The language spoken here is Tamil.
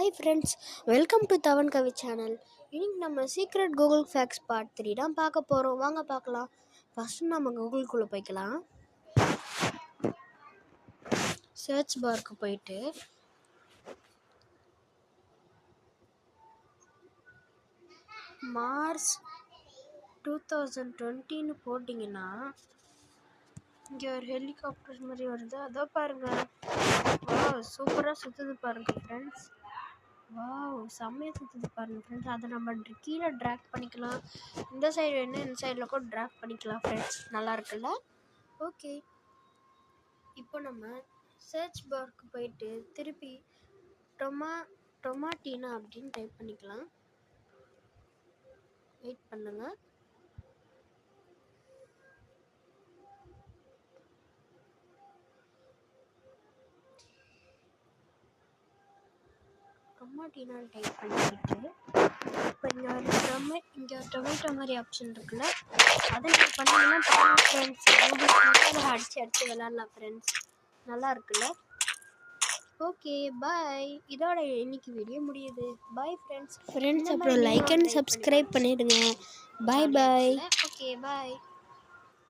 Hi friends, welcome to Dhawan Kavi channel. இன்னைக்கு நம்ம சீக்ரெட் கூகுள் ஃபேக்ஸ் பார்ட் 3 தான் பார்க்க போகிறோம். வாங்க பார்க்கலாம். ஃபஸ்ட்டு நம்ம கூகுள்குள்ளே போய்க்கலாம். சர்ச் பாருக்கு போயிட்டு மார்ச் 2020ன்னு போட்டிங்கன்னா இங்கே ஒரு ஹெலிகாப்டர் மாதிரி வருது. அதோ பாருங்கள், சூப்பராக சுற்றுது பாருங்கள் ஃப்ரெண்ட்ஸ். செம்மையாக சுற்றுது பாருங்கள் ஃப்ரெண்ட்ஸ். அதை நம்ம கீழே ட்ராக் பண்ணிக்கலாம். இந்த சைடு வேணும், இந்த சைடில் கூட ட்ராக் பண்ணிக்கலாம் ஃப்ரெண்ட்ஸ். நல்லா இருக்குல்ல? ஓகே, இப்போ நம்ம சர்ச் பாருக்கு போயிட்டு திருப்பி டொமாட்டினா அப்படின்னு டைப் பண்ணிக்கலாம். வெயிட் பண்ணுங்க. டொமாட்டினான்னு டைப் பண்ணிக்கிட்டு இப்போ இங்கே ஒரு டொமேட்டோ மாதிரி ஆப்ஷன் இருக்குல்ல, அதை நீங்கள் பண்ணிங்கன்னா ஃப்ரெண்ட்ஸ் கூகுள் அடித்து விளாட்லாம் ஃப்ரெண்ட்ஸ். நல்லா இருக்குல்ல? ஓகே, பாய். இதோட இன்னைக்கு வீடியோ முடியுது. Bye friends. அப்புறம் லைக் அண்ட் சப்ஸ்கிரைப் பண்ணிடுங்க. பாய். ஓகே, பாய்.